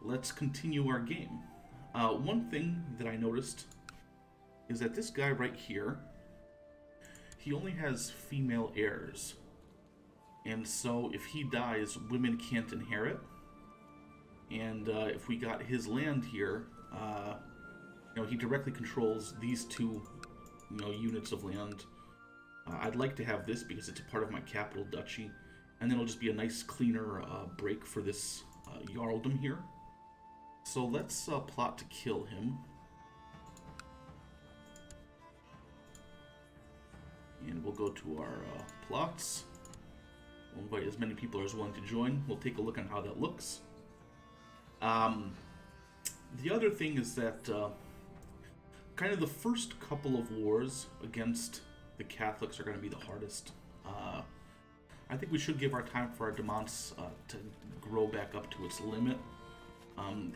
let's continue our game. One thing that I noticed is that this guy right here, he only has female heirs. And so if he dies, women can't inherit. And if we got his land here, he directly controls these two, units of land. I'd like to have this because it's a part of my capital duchy. And then it'll just be a nice, cleaner break for this Jarldom here. So let's plot to kill him. And we'll go to our plots. We'll invite as many people as willing to join. We'll take a look on how that looks. The other thing is that kind of the first couple of wars against the Catholics are going to be the hardest. I think we should give our time for our demons to grow back up to its limit.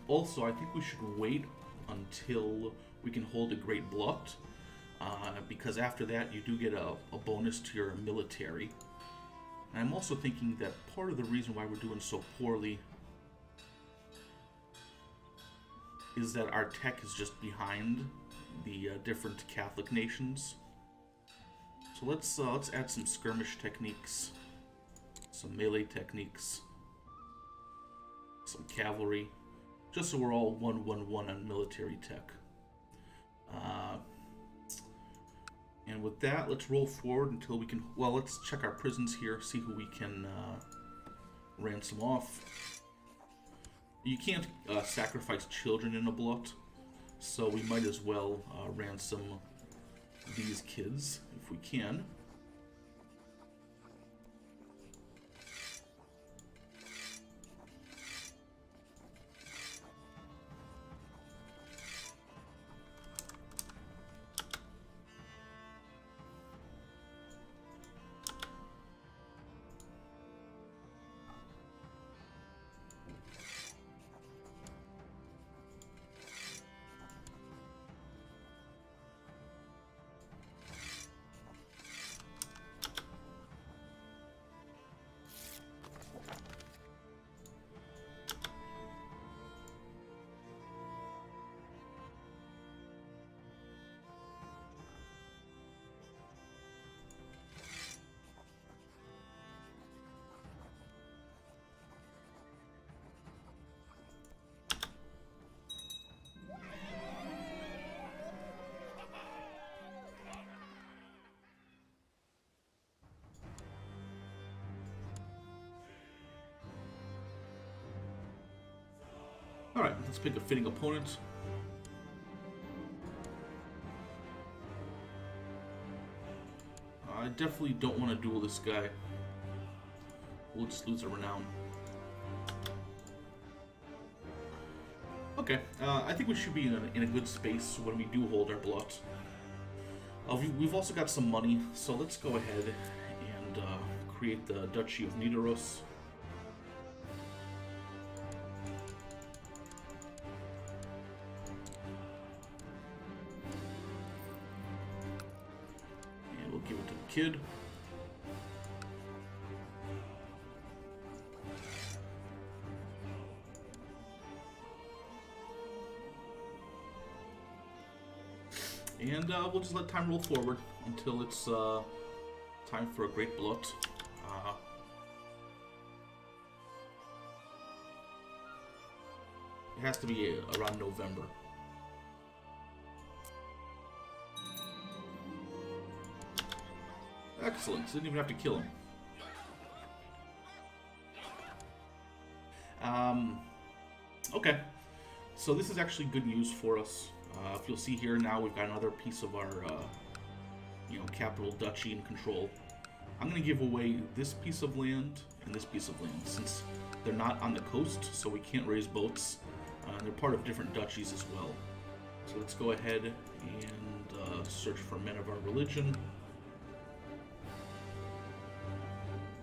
Also, I think we should wait until we can hold a Great Blot, because after that you do get a bonus to your military. And I'm also thinking that part of the reason why we're doing so poorly is that our tech is just behind the different Catholic nations. So let's add some skirmish techniques, some melee techniques, some cavalry, just so we're all 1-1-1 on military tech. And with that, let's roll forward until we can... Well, let's check our prisons here, see who we can ransom off. You can't sacrifice children in a blot, so we might as well ransom these kids if we can. Alright, let's pick a fitting opponent. I definitely don't want to duel this guy. We'll just lose our renown. Okay, I think we should be in a good space when we do hold our blot. We've also got some money, so let's go ahead and create the Duchy of Nidaros. Give it to the kid. And we'll just let time roll forward until it's time for a Great Blot. It has to be around November. Excellent, didn't even have to kill him. Okay, so this is actually good news for us. If you'll see here now, we've got another piece of our, capital duchy in control. I'm going to give away this piece of land and this piece of land, since they're not on the coast, so we can't raise boats. They're part of different duchies as well. So let's go ahead and search for men of our religion.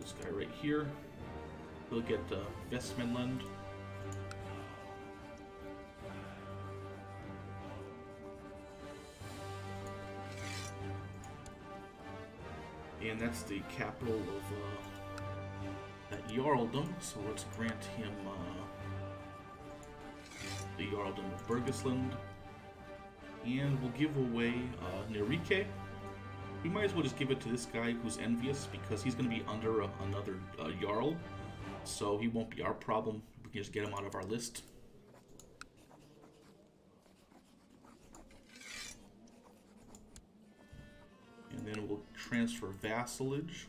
This guy right here, he'll get Vestmanland. And that's the capital of that Jarldom, so let's grant him the Jarldom of Burgisland. And we'll give away Nerike. We might as well just give it to this guy who's envious, because he's going to be under another Jarl. So he won't be our problem. We can just get him out of our list. And then we'll transfer vassalage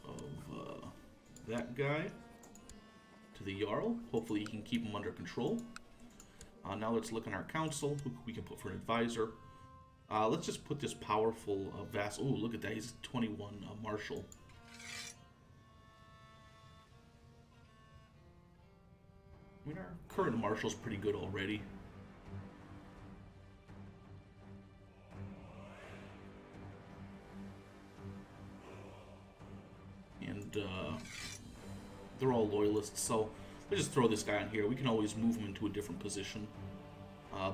of that guy to the Jarl. Hopefully he can keep him under control. Now let's look in our council, who we can put for an advisor. Let's just put this powerful vassal. Oh, look at that. He's 21 marshal. I mean, our current marshal's pretty good already. And they're all loyalists, so let's just throw this guy in here. We can always move him into a different position.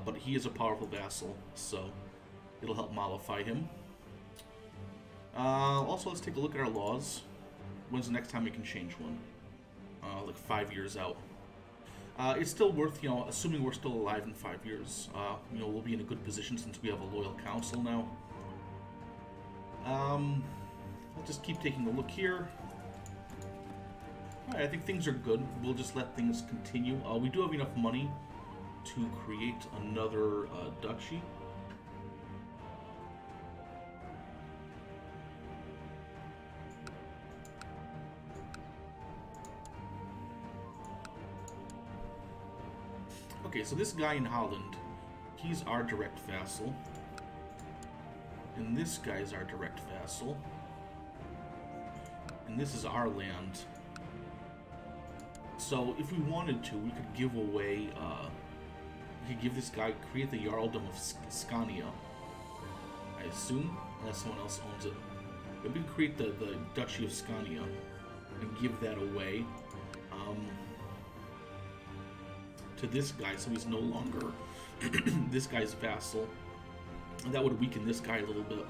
But he is a powerful vassal, so it'll help mollify him. Also, let's take a look at our laws. When's the next time we can change one? Like 5 years out. It's still worth, you know, assuming we're still alive in 5 years. You know, we'll be in a good position since we have a loyal council now. I'll just keep taking a look here. Alright, I think things are good. We'll just let things continue. We do have enough money to create another duchy. Okay, so this guy in Holland, he's our direct vassal. And this guy's our direct vassal. And this is our land. So if we wanted to, we could give away, we could give this guy, create the Jarldom of Scania, I assume, unless someone else owns it. But we could create the Duchy of Scania and give that away to this guy, so he's no longer this guy's vassal. And that would weaken this guy a little bit.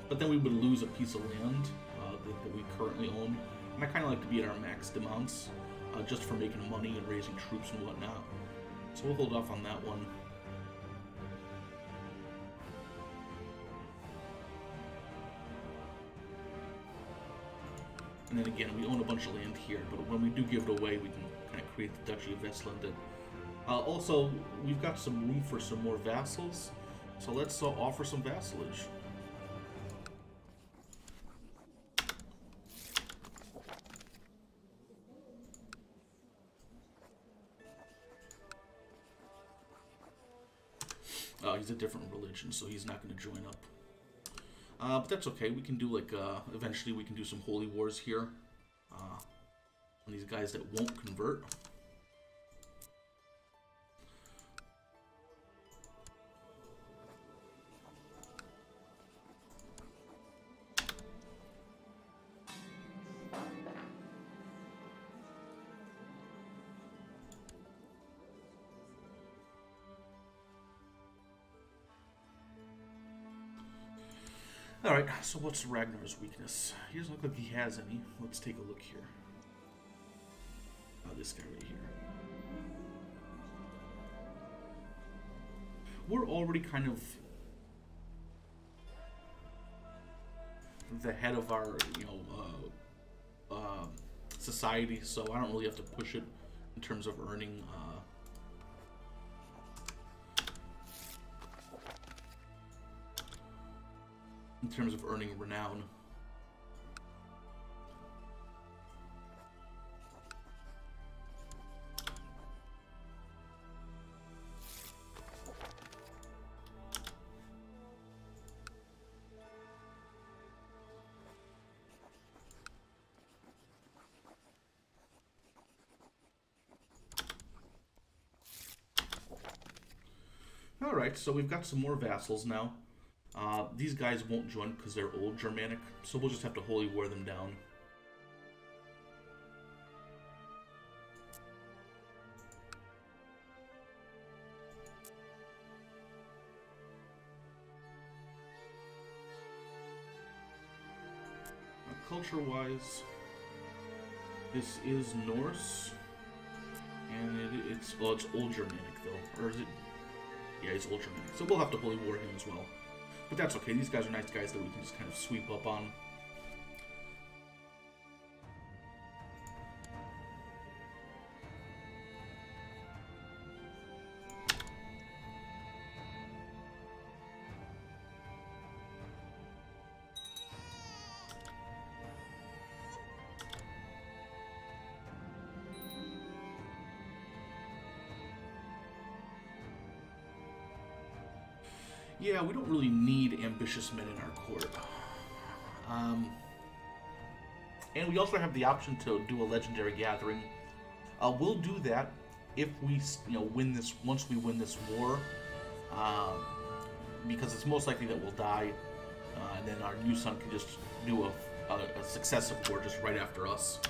But then we would lose a piece of land that we currently own. And I kind of like to be at our max amounts, just for making money and raising troops and whatnot. So we'll hold off on that one. And then again, we own a bunch of land here, but when we do give it away, we can kind of create the Duchy of Vestland. Also, we've got some room for some more vassals, so let's offer some vassalage. He's a different religion, so he's not going to join up. But that's okay. We can do, like, eventually we can do some holy wars here. On these guys that won't convert. Alright, so what's Ragnar's weakness? He doesn't look like he has any. Let's take a look here. This guy right here. We're already kind of the head of our, you know, society, so I don't really have to push it in terms of earning renown. Alright, so we've got some more vassals now. These guys won't join because they're old Germanic, so we'll just have to holy war them down. Culture-wise, This is Norse, and it's Old Germanic though, or is it? Yeah, it's Old Germanic. So we'll have to Holy War him as well, but that's okay. These guys are nice guys that we can just kind of sweep up on. Yeah, we don't really need ambitious men in our court. And we also have the option to do a legendary gathering. We'll do that if we, win this. Once we win this war, because it's most likely that we'll die, and then our new son can just do a successive war just right after us.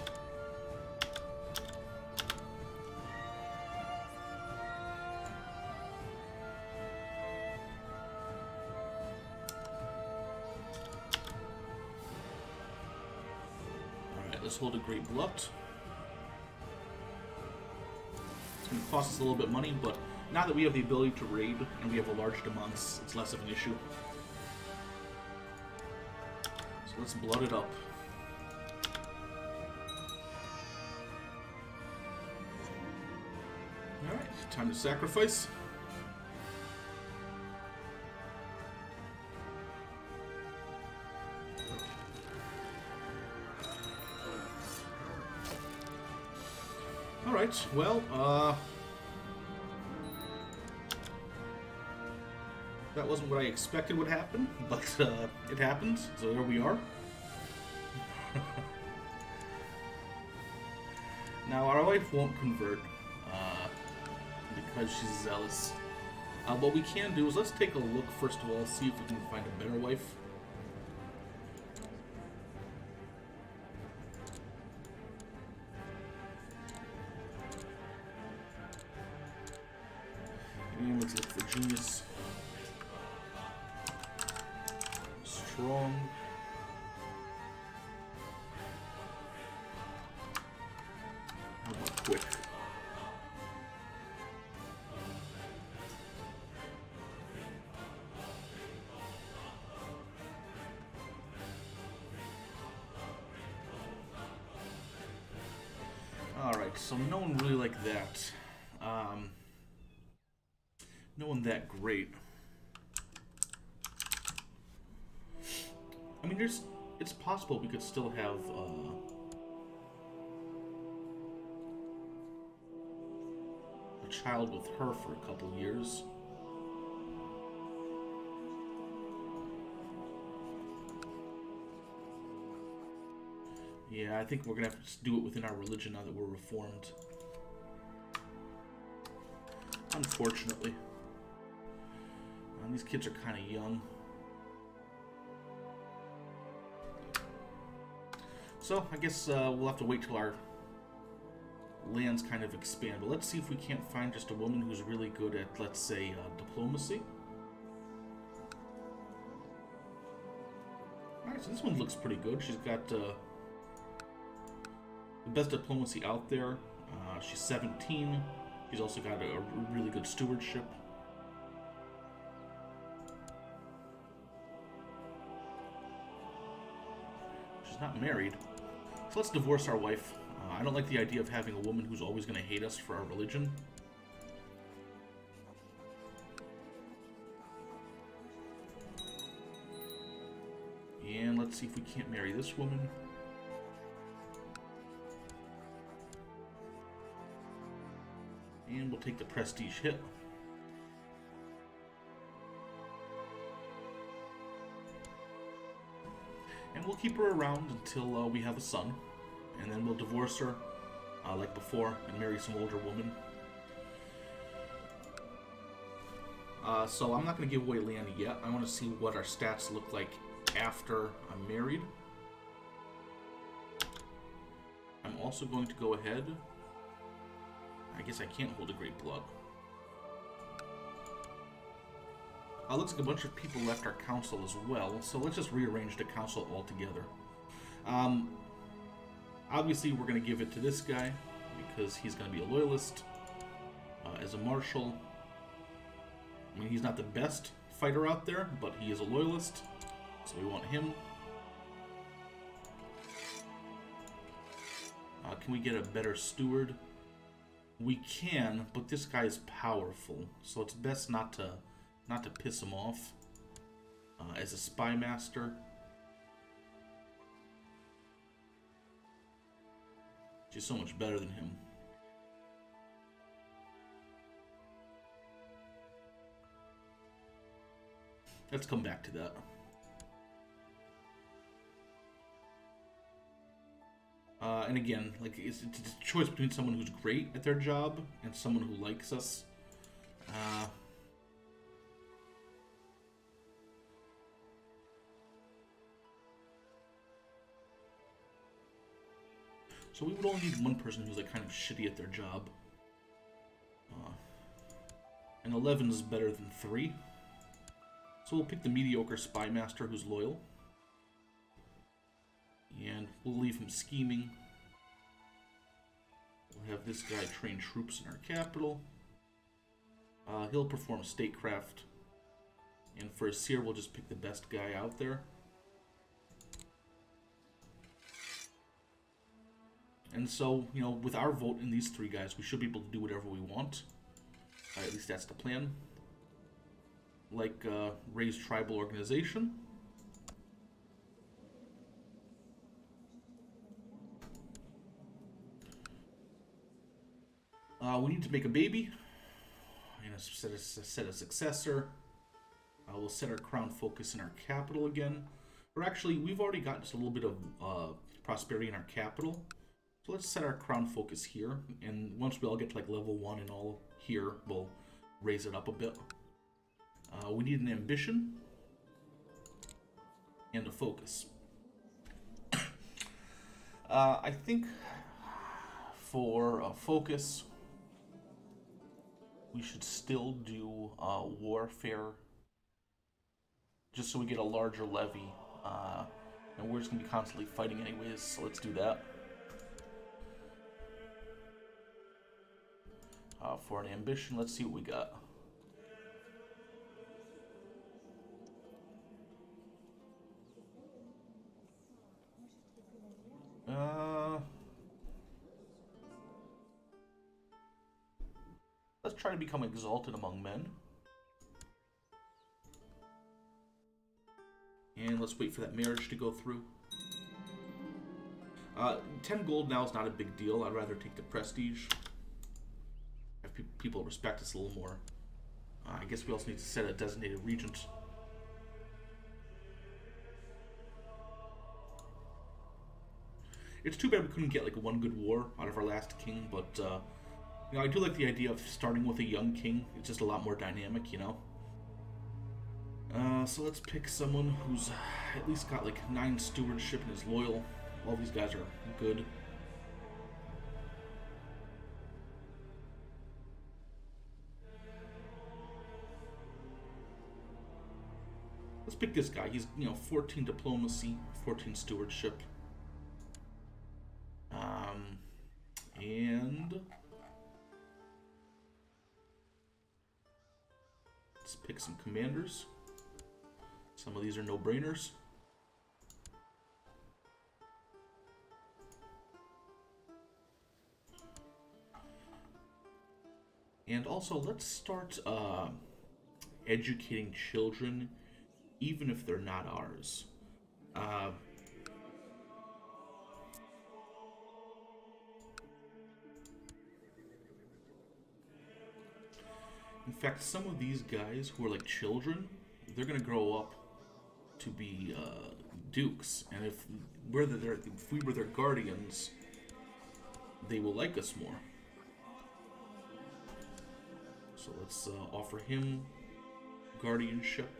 Let's hold a Great Blut. It's going to cost us a little bit of money, but now that we have the ability to raid and we have a large demands, it's less of an issue. So let's blood it up. Alright, time to sacrifice. Alright, well, that wasn't what I expected would happen, but it happened, so there we are. Now, our wife won't convert, because she's zealous. What we can do is let's take a look, first of all, see if we can find a better wife. And let's look for genius. Strong. How about quick? Alright, so no one really like that. No one that great. I mean, it's possible we could still have a child with her for a couple years. Yeah, I think we're gonna have to do it within our religion now that we're reformed. Unfortunately. These kids are kind of young. So, I guess we'll have to wait till our lands kind of expand. But let's see if we can't find just a woman who's really good at, let's say, diplomacy. Alright, so this one looks pretty good. She's got the best diplomacy out there. She's 17. She's also got a really good stewardship. She's not married. So let's divorce our wife. I don't like the idea of having a woman who's always going to hate us for our religion. And let's see if we can't marry this woman. And we'll take the prestige hit. And we'll keep her around until we have a son. And then we'll divorce her, like before, and marry some older woman. So I'm not going to give away land yet. I want to see what our stats look like after I'm married. I'm also going to go ahead. I guess I can't hold a Great Blood. Looks like a bunch of people left our council as well, so let's just rearrange the council altogether. Obviously, we're going to give it to this guy because he's going to be a loyalist. As a marshal, I mean, he's not the best fighter out there, but he is a loyalist, so we want him. Can we get a better steward? We can, but this guy is powerful, so it's best not to piss him off. As a spy master, she's so much better than him. Let's come back to that. And again, like it's a choice between someone who's great at their job and someone who likes us. So we would only need one person who's like kind of shitty at their job. And 11 is better than 3. So we'll pick the mediocre spy master who's loyal. And we'll leave him scheming. We'll have this guy train troops in our capital. He'll perform statecraft. And for a seer, we'll just pick the best guy out there. And so, you know, with our vote in these 3 guys, we should be able to do whatever we want. At least that's the plan. Like, raise tribal organization. We need to make a baby. And set a successor. We'll set our crown focus in our capital again. Or actually, we've already got just a little bit of prosperity in our capital. So let's set our crown focus here. And once we all get to like level 1 and all here, we'll raise it up a bit. We need an ambition and a focus. I think for a focus, we should still do warfare, just so we get a larger levy. And we're just going to be constantly fighting anyways, so let's do that. For an ambition, let's see what we got. Let's try to become exalted among men. And let's wait for that marriage to go through. 10 gold now is not a big deal. I'd rather take the prestige. Have people respect us a little more. I guess we also need to set a designated regent. It's too bad we couldn't get like one good war out of our last king, but you know, I do like the idea of starting with a young king. It's just a lot more dynamic, you know. So let's pick someone who's at least got like 9 stewardship and is loyal. All these guys are good. Let's pick this guy. He's, you know, 14 diplomacy, 14 stewardship. And let's pick some commanders. Some of these are no-brainers. And also, let's start educating children, even if they're not ours. In fact, some of these guys who are like children, they're gonna grow up to be dukes, and if we were their guardians, they will like us more. So let's offer him guardianship.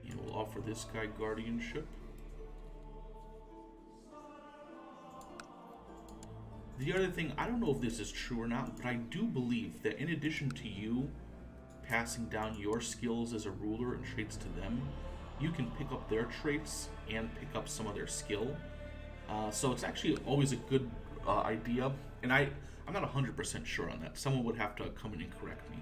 And we'll offer this guy guardianship. The other thing, I don't know if this is true or not, but I do believe that in addition to you passing down your skills as a ruler and traits to them, you can pick up their traits and pick up some of their skill. So it's actually always a good idea, and I'm not 100% sure on that. Someone would have to come in and correct me.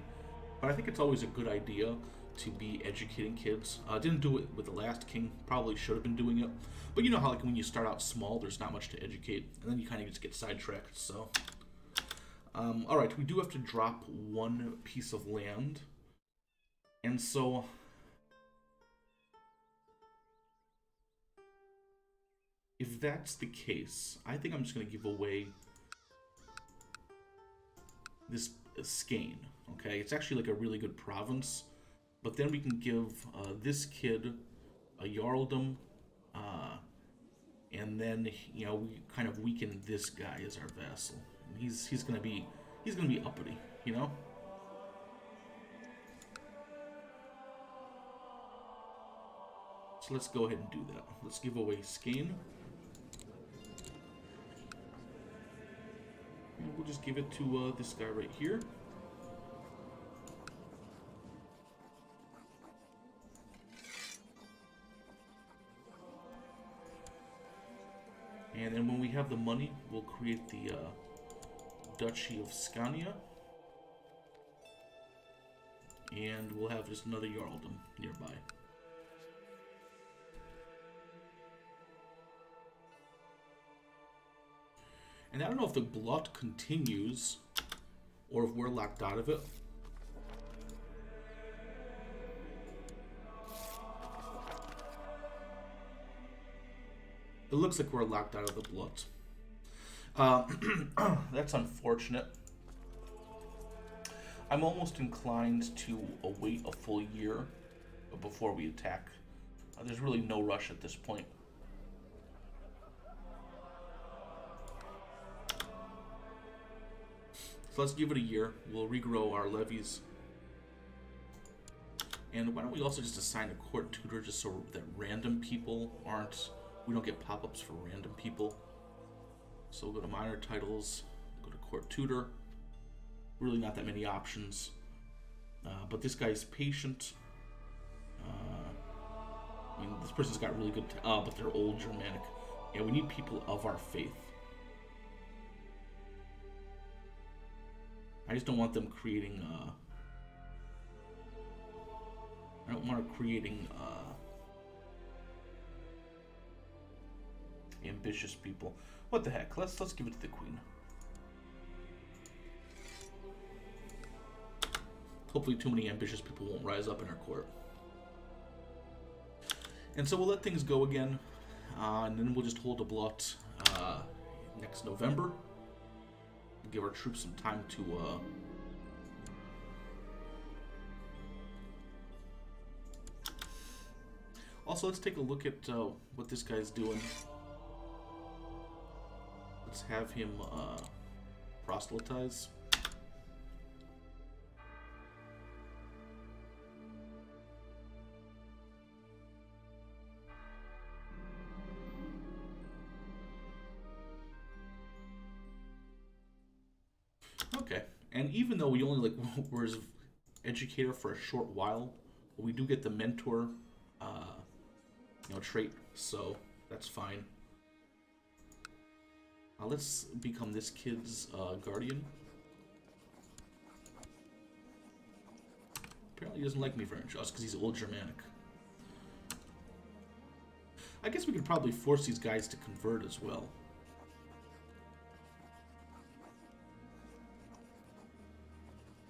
But I think it's always a good idea to be educating kids. I didn't do it with the last king, probably should have been doing it. But you know how like when you start out small, there's not much to educate, and then you kind of just get sidetracked, so. Alright, we do have to drop one piece of land. And so... if that's the case, I think I'm just going to give away this skein, okay? It's actually like a really good province, but then we can give this kid a Jarldom, and then, you know, we kind of weaken this guy as our vassal. He's gonna be uppity, you know? So let's go ahead and do that. Let's give away skein. And we'll just give it to this guy right here. And then when we have the money, we'll create the Duchy of Scania. And we'll have just another Jarldom nearby. And I don't know if the glut continues or if we're locked out of it. It looks like we're locked out of the glut. That's unfortunate. I'm almost inclined to await a full year before we attack. There's really no rush at this point. So let's give it a year. We'll regrow our levies. And why don't we also just assign a court tutor just so that random people aren't... we don't get pop-ups for random people. So we'll go to minor titles, go to court tutor. Really not that many options. But this guy's patient. I mean, this person's got really good... but they're old Germanic. Yeah, we need people of our faith. I just don't want them creating, I don't want to creating, ambitious people. What the heck? Let's give it to the queen. Hopefully too many ambitious people won't rise up in our court. And so we'll let things go again, and then we'll just hold a blot next November. Give our troops some time to also, let's take a look at what this guy's doing. Let's have him proselytize. Okay, and even though we only were his educator for a short while, we do get the mentor, trait, so that's fine. Let's become this kid's guardian. Apparently he doesn't like me very much, just because he's old Germanic. I guess we could probably force these guys to convert as well.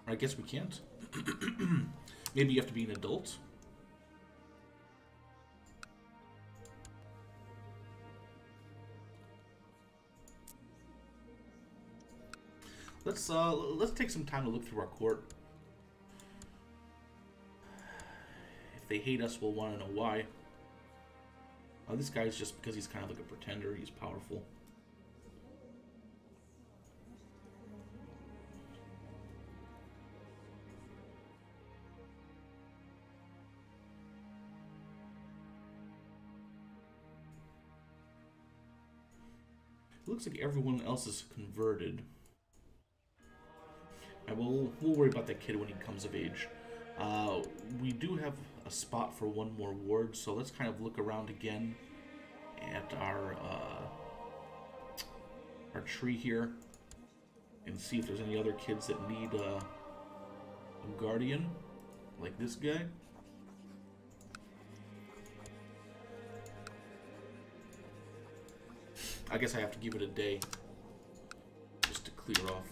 I guess we can't. Maybe you have to be an adult. Let's take some time to look through our court. If they hate us, we'll want to know why. This guy's just because he's kind of like a pretender. He's powerful. It looks like everyone else is converted. And we'll worry about that kid when he comes of age. We do have a spot for one more ward, so let's kind of look around again at our tree here and see if there's any other kids that need a guardian, like this guy. I guess I have to give it a day just to clear off.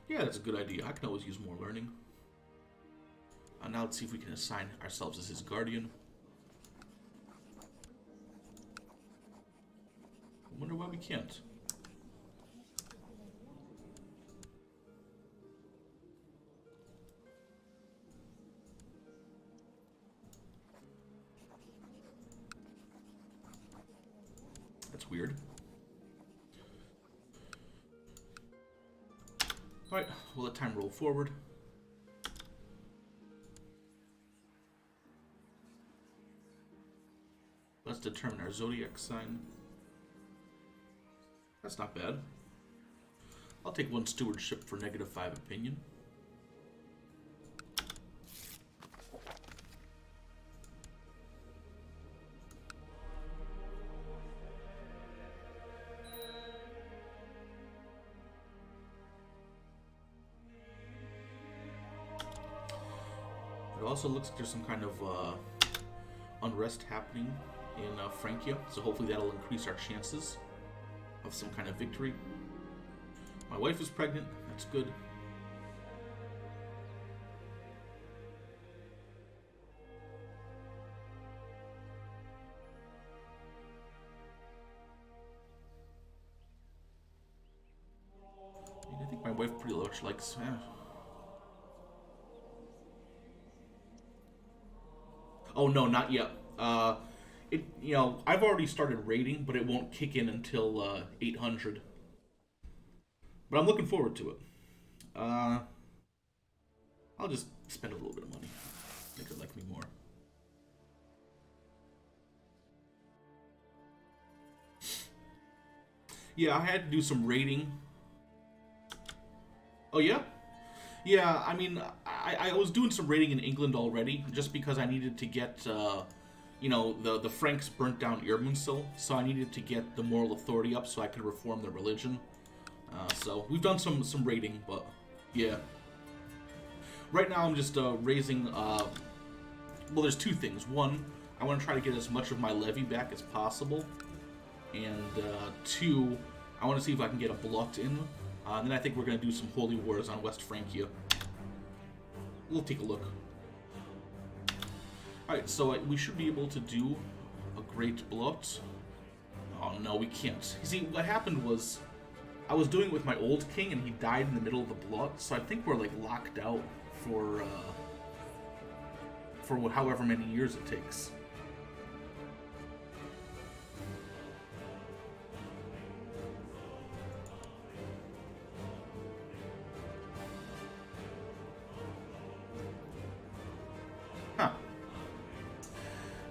Yeah, that's a good idea. I can always use more learning. Now let's see if we can assign ourselves as his guardian. I wonder why we can't. That's weird. Alright, we'll let time roll forward. Let's determine our zodiac sign. That's not bad. I'll take one stewardship for -5 opinion. It also looks like there's some kind of unrest happening in Francia, so hopefully that'll increase our chances of some kind of victory. My wife is pregnant, that's good. I think my wife pretty much likes... Oh no, not yet. You know, I've already started raiding, but it won't kick in until 800. But I'm looking forward to it. I'll just spend a little bit of money. Make her like me more. Yeah, I had to do some raiding. Oh yeah? Yeah, I mean, I was doing some raiding in England already, just because I needed to get, you know, the Franks burnt down Irminsul, so I needed to get the moral authority up so I could reform the religion. So we've done some raiding, but yeah. Right now I'm just raising, well, there's two things. One, I want to try to get as much of my levy back as possible, and two, I want to see if I can get a blot in. And then I think we're going to do some holy wars on West Francia. We'll take a look. Alright, so we should be able to do a great blot. Oh no, we can't. You see, what happened was, I was doing it with my old king and he died in the middle of the blot, so I think we're like locked out for however many years it takes.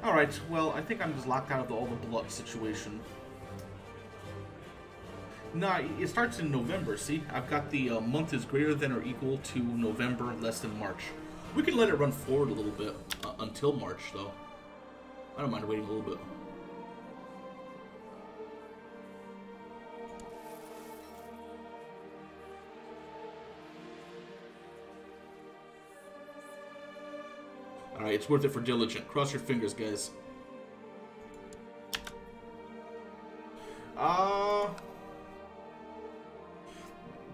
Alright, well, I think I'm just locked out of all the blood situation. Nah, it starts in November, see? I've got the month is greater than or equal to November, less than March. We can let it run forward a little bit until March, though. I don't mind waiting a little bit. Alright, it's worth it for Diligent. Cross your fingers, guys.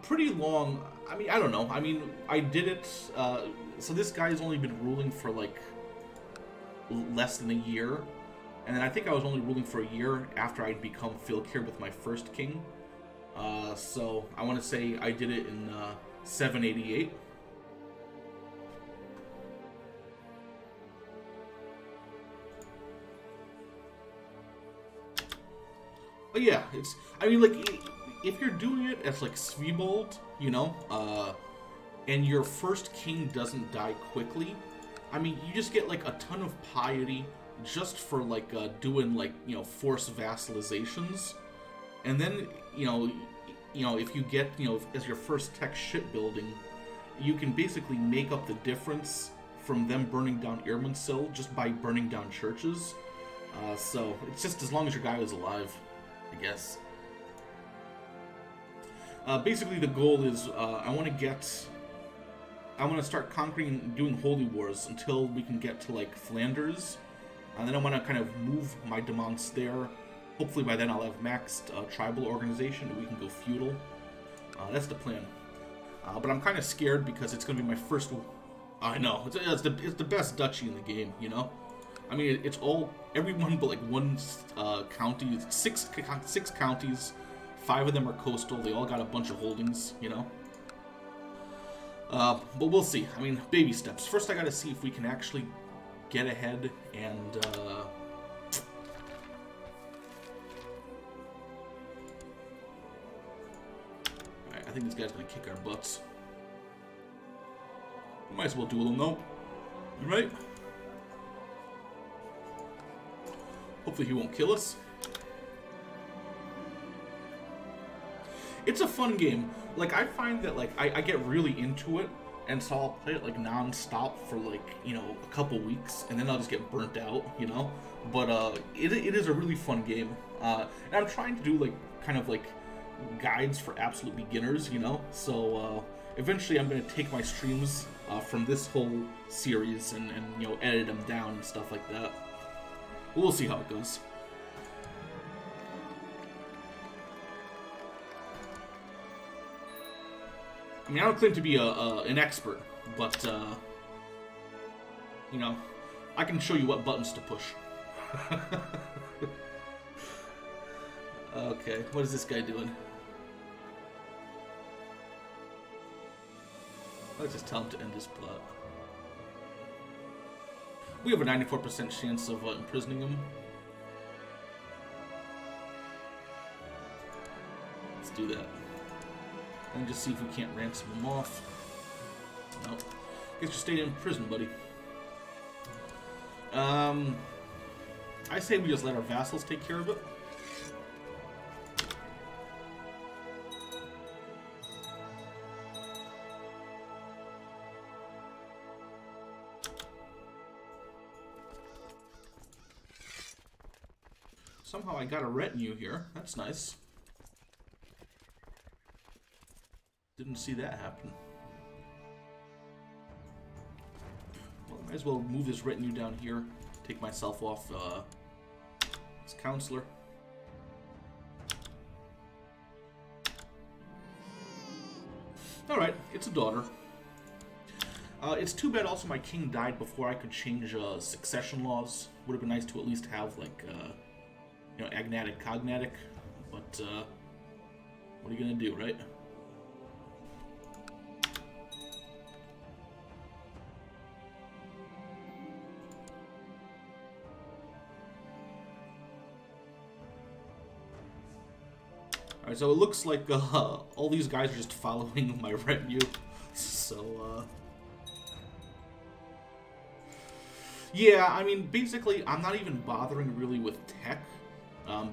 Pretty long. I mean, I don't know. I mean, I did it. So this guy's only been ruling for like less than a year. And then I think I was only ruling for a year after I'd become Filkir with my first king. So I want to say I did it in 788. But yeah, it's, I mean, like, if you're doing it as, like, Svibold, you know, and your first king doesn't die quickly, I mean, you just get like a ton of piety just for like doing like, you know, forced vassalizations, and then if you get, you know, as your first tech shipbuilding, you can basically make up the difference from them burning down Irminsul just by burning down churches. So it's just as long as your guy is alive, I guess. Basically, the goal is I want to start conquering, doing holy wars until we can get to like Flanders, and then I want to kind of move my demons there. Hopefully by then I'll have maxed tribal organization and we can go feudal. That's the plan. But I'm kind of scared because it's going to be my first. I know it's the best duchy in the game, you know. I mean, it's all everyone but like one county. Six counties. 5 of them are coastal. They all got a bunch of holdings, you know. But we'll see. I mean, baby steps. First, I got to see if we can actually get ahead and. I think this guy's gonna kick our butts. We might as well duel him though. Alright? Hopefully he won't kill us. It's a fun game. Like, I find that like I get really into it, and so I'll play it like non-stop for like, you know, a couple weeks, and then I'll just get burnt out, you know? But it is a really fun game. And I'm trying to do like kind of like guides for absolute beginners, you know. So eventually I'm going to take my streams from this whole series and you know, edit them down and stuff like that. We'll see how it goes. I mean, I don't claim to be an expert, but you know, I can show you what buttons to push. Okay, what is this guy doing? Let's just tell him to end his plot. We have a 94% chance of imprisoning him. Let's do that. And just see if we can't ransom him off. Nope. Guess you stayed in prison, buddy. I say we just let our vassals take care of it. Somehow I got a retinue here. That's nice. Didn't see that happen. Well, I might as well move this retinue down here. Take myself off as counselor. Alright, it's a daughter. It's too bad also my king died before I could change succession laws. Would have been nice to at least have, like, you know, agnatic, cognatic. But, what are you gonna do, right? Alright, so it looks like all these guys are just following my retinue. So, yeah, I mean, basically, I'm not even bothering really with tech,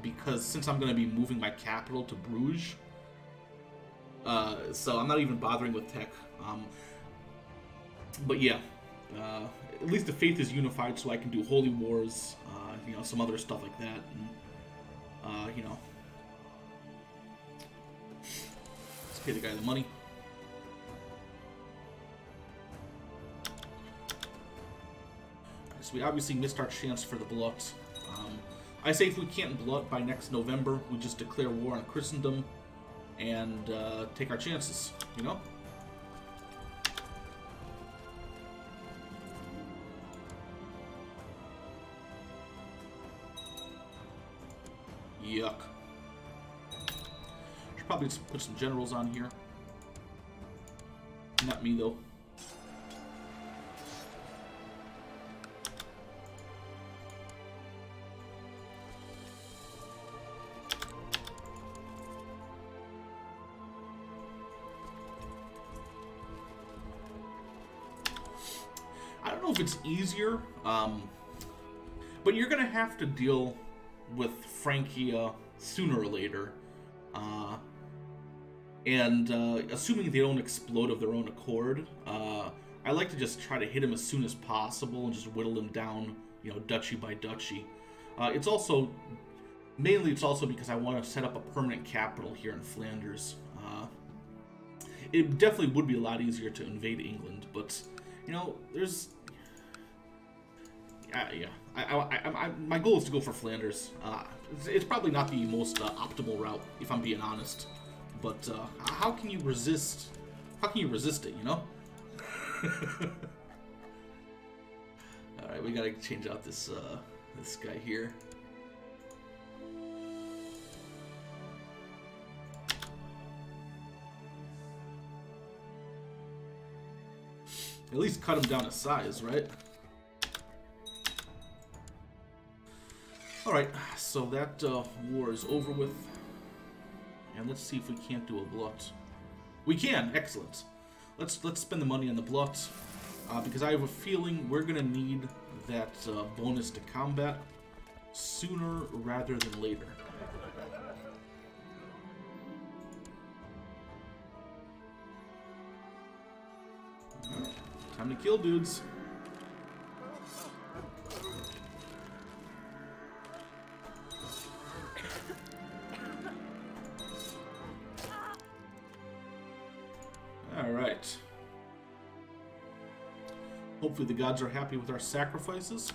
because since I'm going to be moving my capital to Bruges, so I'm not even bothering with tech. But yeah, at least the faith is unified, so I can do holy wars, you know, some other stuff like that, and, you know. Pay the guy the money. So we obviously missed our chance for the blot. I say if we can't blot by next November, we just declare war on Christendom and take our chances, you know? Yuck. Should probably just put some generals on here. Not me, though. if it's easier, but you're going to have to deal with Francia sooner or later. And assuming they don't explode of their own accord, I like to just try to hit him as soon as possible and just whittle him down, you know, duchy by duchy. It's also because I want to set up a permanent capital here in Flanders. It definitely would be a lot easier to invade England, but, you know, there's... yeah, my goal is to go for Flanders. It's probably not the most optimal route, if I'm being honest. But how can you resist? How can you resist it? You know. All right, we gotta change out this this guy here. At least cut him down to size, right? Alright, so that war is over with. And let's see if we can't do a blot. We can! Excellent. Let's spend the money on the blot. Because I have a feeling we're going to need that bonus to combat sooner rather than later. Time to kill dudes. Alright. Hopefully the gods are happy with our sacrifices.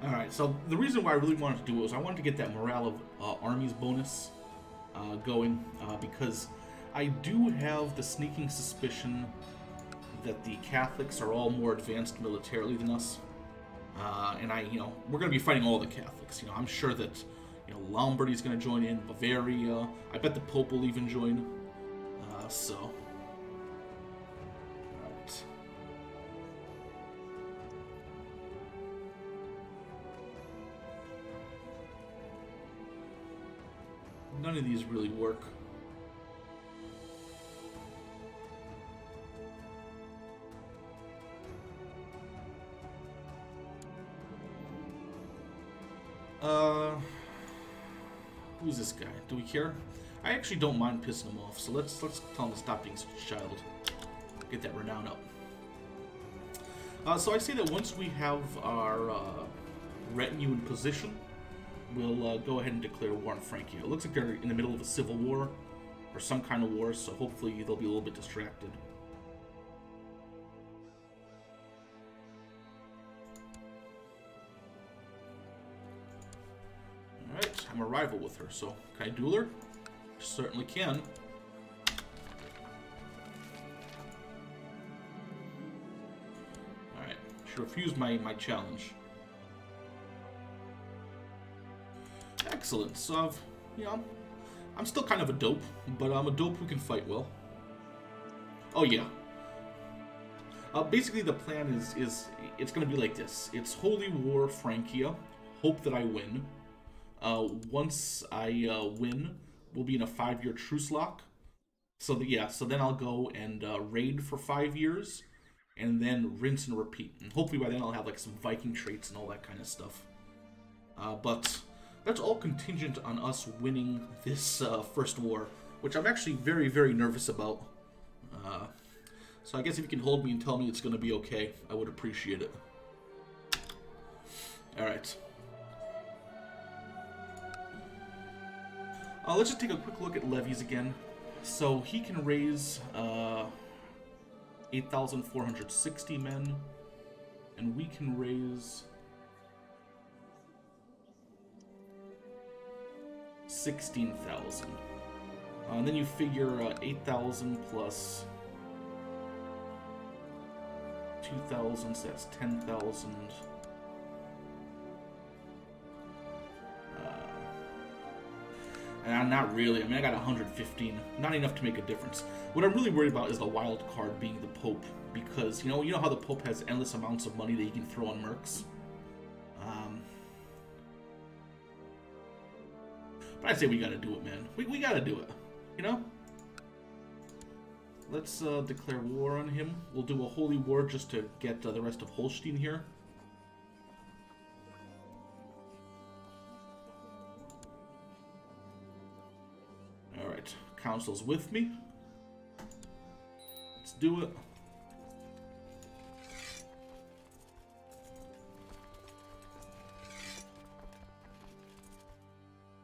Alright, so the reason why I really wanted to do it was I wanted to get that morale of armies bonus going, because I do have the sneaking suspicion that the Catholics are all more advanced militarily than us. And we're going to be fighting all the Catholics. You know, I'm sure that, you know, Lombardy's going to join in, Bavaria. I bet the Pope will even join. So. Alright. None of these really work. Who's this guy? Do we care? I actually don't mind pissing him off, so let's tell him to stop being such a child. Get that renown up. So I say that once we have our retinue in position, we'll go ahead and declare war on Francia. It looks like they're in the middle of a civil war, or some kind of war, so hopefully they'll be a little bit distracted. Alright, I'm a rival with her, so can I duel her? Certainly can. Alright, she refused my challenge. Excellent, so I'm still kind of a dope, but I'm a dope who can fight well. Oh yeah. Basically the plan is it's going to be like this. It's Holy War Francia, hope that I win. Once I win, we'll be in a 5-year truce lock. So then I'll go and raid for 5 years, and then rinse and repeat. And hopefully by then I'll have like some Viking traits and all that kind of stuff. But that's all contingent on us winning this first war, which I'm actually very, very nervous about. So I guess if you can hold me and tell me it's going to be okay, I would appreciate it. Alright. Let's just take a quick look at levies again. So he can raise 8,460 men, and we can raise 16,000. And then you figure 8,000 plus 2,000, so that's 10,000. And not really. I mean, I got 115. Not enough to make a difference. What I'm really worried about is the wild card being the Pope, because you know how the Pope has endless amounts of money that he can throw on mercs. But I say we gotta do it, man. We gotta do it. You know. let's declare war on him. We'll do a holy war just to get the rest of Holstein here. Alright, council's with me. Let's do it.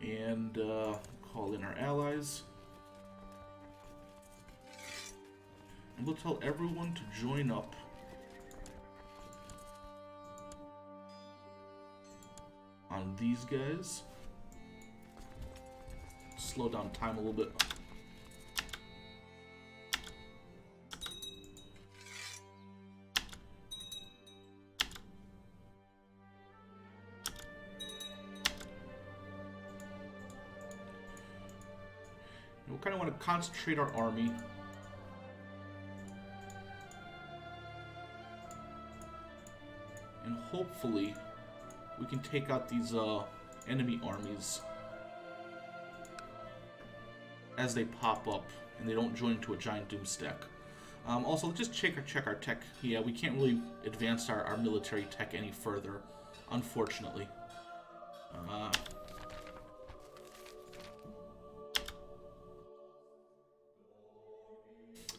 And call in our allies. And we'll tell everyone to join up. On these guys. Slow down time a little bit. We kind of want to concentrate our army. And hopefully we can take out these enemy armies as they pop up and they don't join into a giant doom stack. Also, let's just check our tech. Yeah, we can't really advance our military tech any further, unfortunately.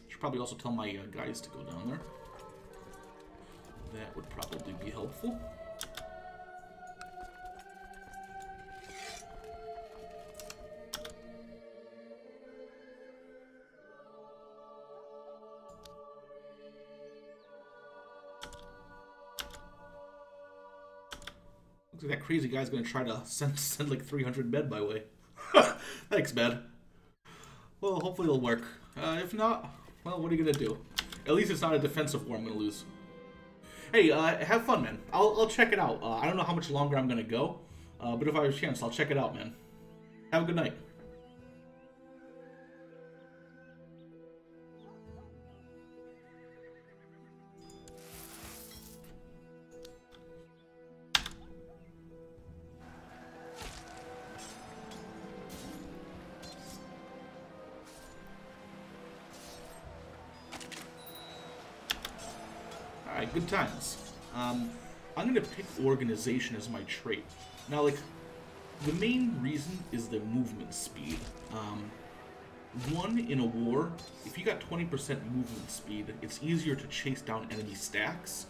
Should probably also tell my guys to go down there. That would probably be helpful. Looks like that crazy guy's gonna try to send like 300 men my way. Thanks, man. Well, hopefully it'll work. If not, well, what are you gonna do? At least it's not a defensive war I'm gonna lose. Hey, have fun, man. I'll check it out. I don't know how much longer I'm gonna go, but if I have a chance, I'll check it out, man. Have a good night. Alright, good times. I'm gonna pick organization as my trait. Now, like, the main reason is the movement speed. One, in a war, if you got 20% movement speed, it's easier to chase down enemy stacks.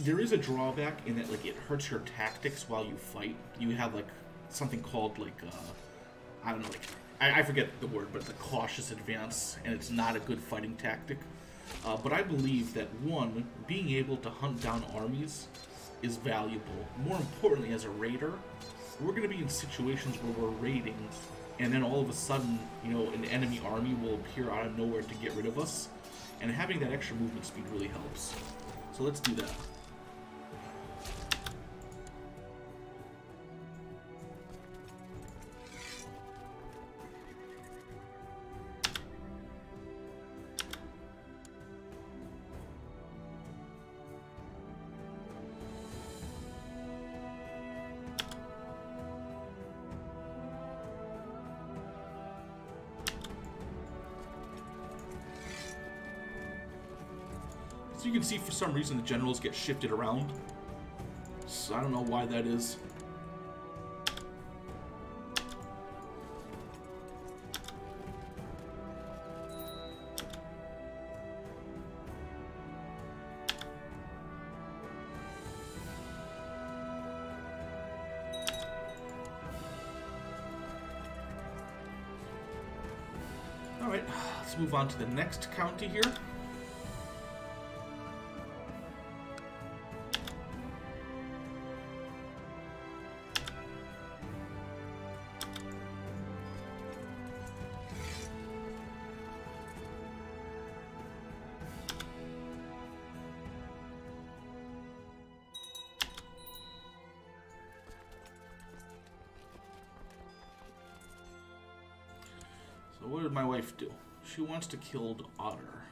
There is a drawback in that, like, it hurts your tactics while you fight. You have, like, something called, like, I don't know, like, I forget the word, but it's a cautious advance, and it's not a good fighting tactic. But I believe that, one, being able to hunt down armies is valuable. More importantly, as a raider, we're going to be in situations where we're raiding, and then all of a sudden, you know, an enemy army will appear out of nowhere to get rid of us, and having that extra movement speed really helps. So let's do that. So you can see for some reason the generals get shifted around. So I don't know why that is. Alright, let's move on to the next county here. So what did my wife do? She wants to kill the otter.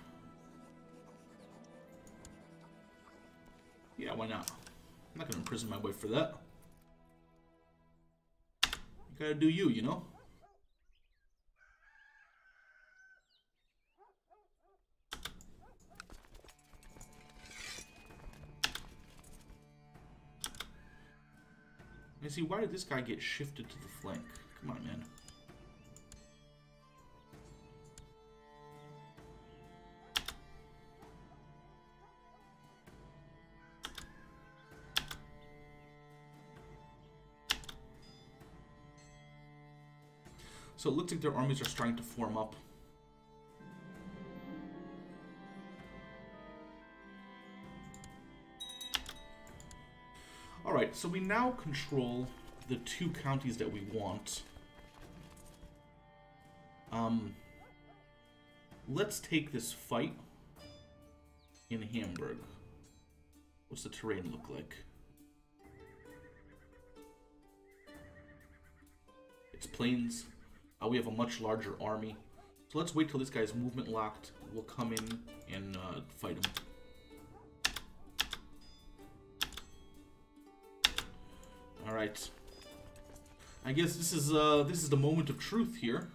Yeah, why not? I'm not gonna imprison my wife for that. You gotta do you, you know? I see, why did this guy get shifted to the flank? Come on, man. So it looks like their armies are starting to form up. Alright, so we now control the 2 counties that we want. Let's take this fight in Hamburg. What's the terrain look like? It's plains. We have a much larger army. So let's wait till this guy's movement locked. We'll come in and fight him. Alright. I guess this is the moment of truth here.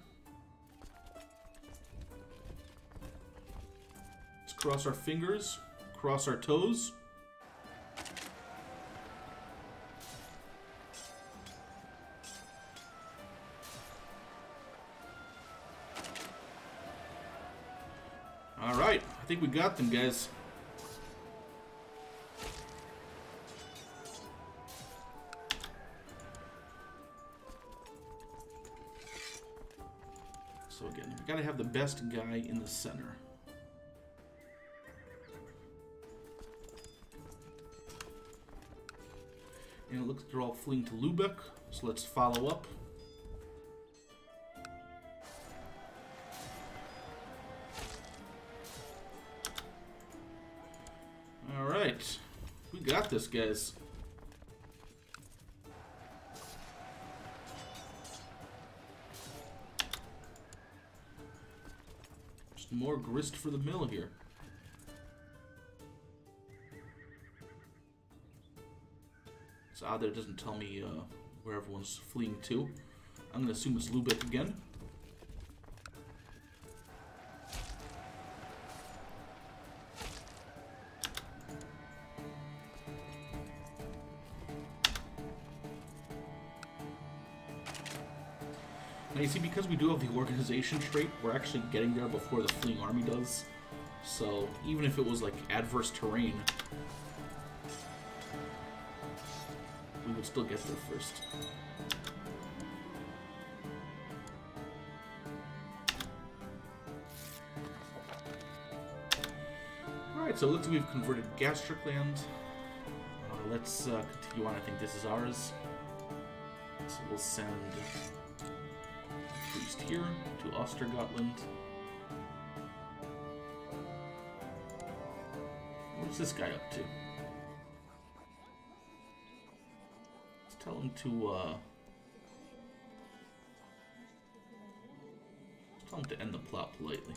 Let's cross our fingers, cross our toes. Alright, I think we got them, guys. So again, we gotta have the best guy in the center. And it looks like they're all fleeing to Lübeck, so let's follow up. Alright, we got this, guys. Just more grist for the mill here. It's odd that it doesn't tell me where everyone's fleeing to. I'm going to assume it's Lübeck again. Now you see, because we do have the organization trait, we're actually getting there before the fleeing army does. So even if it was like adverse terrain, we would still get there first. Alright, so it looks like we've converted gastric land. Let's continue on. I think this is ours. So we'll send priest here to Ostergotland. What's this guy up to? Let's tell him to end the plot politely.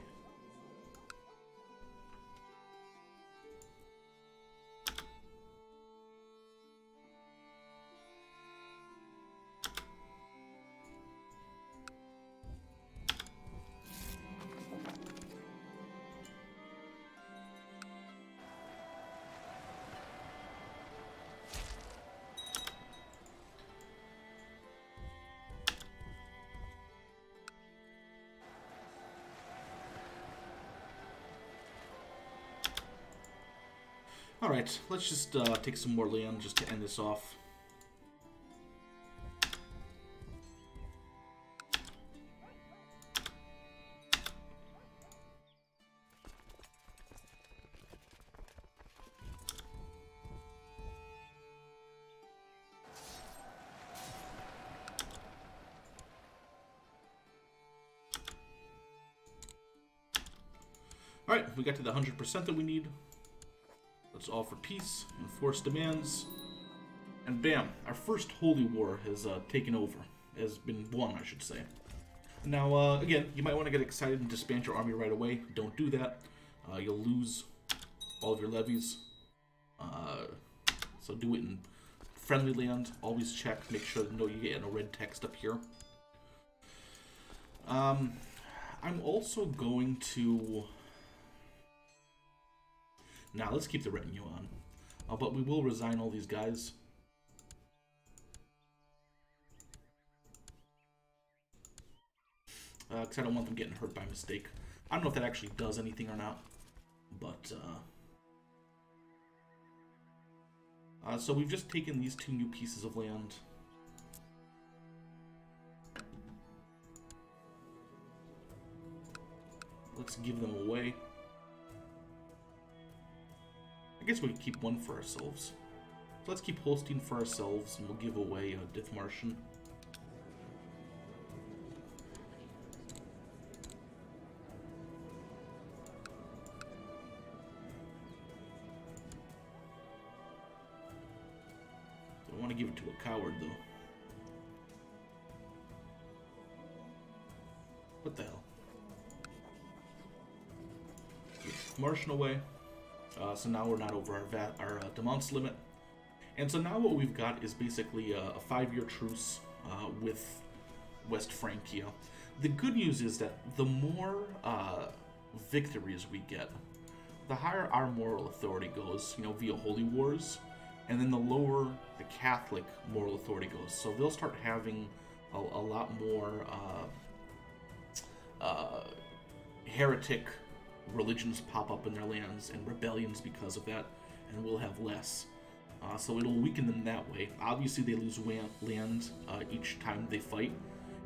Alright, let's just take some more land just to end this off. Alright, we got to the 100% that we need. Let's offer peace, enforce demands, and bam, our first holy war has taken over, has been won, I should say. Now, again, you might want to get excited and disband your army right away. Don't do that. You'll lose all of your levies. So do it in friendly land. Always check, make sure that you get no red text up here. I'm also going to... Now, let's keep the retinue on. But we will resign all these guys. because I don't want them getting hurt by mistake. I don't know if that actually does anything or not, but so we've just taken these 2 new pieces of land. Let's give them away. I guess we could keep 1 for ourselves. So let's keep Holstein for ourselves, and we'll give away Dith Martian. Don't want to give it to a coward, though. What the hell? Martian away. So now we're not over our demands limit. And so now what we've got is basically a 5-year truce with West Francia. The good news is that the more victories we get, the higher our moral authority goes, you know, via holy wars, and then the lower the Catholic moral authority goes. So they'll start having a lot more heretic religions pop up in their lands and rebellions because of that, and we'll have less. So it'll weaken them that way. Obviously, they lose land each time they fight,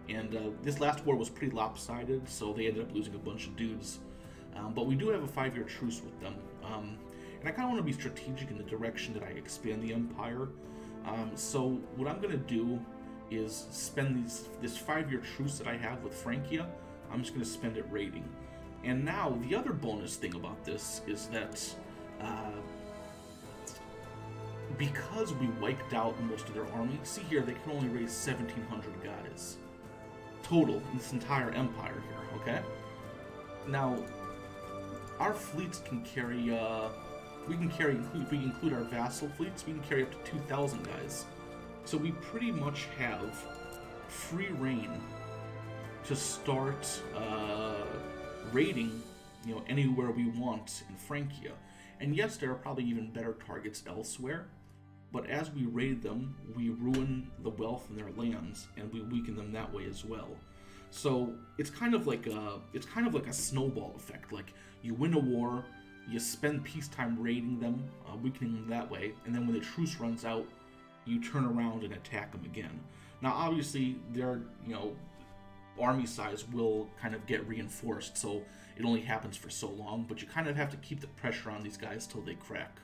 and this last war was pretty lopsided, so they ended up losing a bunch of dudes. But we do have a 5-year truce with them, and I kind of want to be strategic in the direction that I expand the empire. So what I'm going to do is spend this 5-year truce that I have with Francia. I'm just going to spend it raiding. And now, the other bonus thing about this is that because we wiped out most of their army, see here, they can only raise 1,700 guys total in this entire empire here, okay? Now, our fleets can carry, if we include our vassal fleets, we can carry up to 2,000 guys. So we pretty much have free reign to start raiding, you know, anywhere we want in Francia. And yes, there are probably even better targets elsewhere, but as we raid them, we ruin the wealth in their lands, and we weaken them that way as well. So it's kind of like a snowball effect. Like, you win a war, you spend peacetime raiding them, weakening them that way, and then when the truce runs out, you turn around and attack them again. Now, obviously, their, you know, army size will kind of get reinforced, so it only happens for so long, but you kind of have to keep the pressure on these guys till they crack.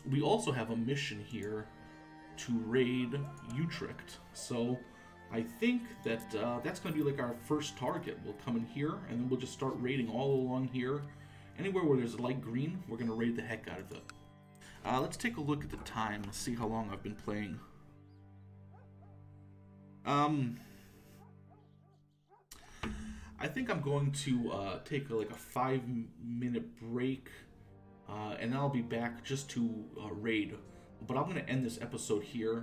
We also have a mission here to raid Utrecht, so I think that that's going to be like our first target. We'll come in here, and then we'll just start raiding all along here. Anywhere where there's light green, we're going to raid the heck out of it. Let's take a look at the time. Let's see how long I've been playing. I think I'm going to take like a 5-minute break, and then I'll be back just to raid. But I'm going to end this episode here.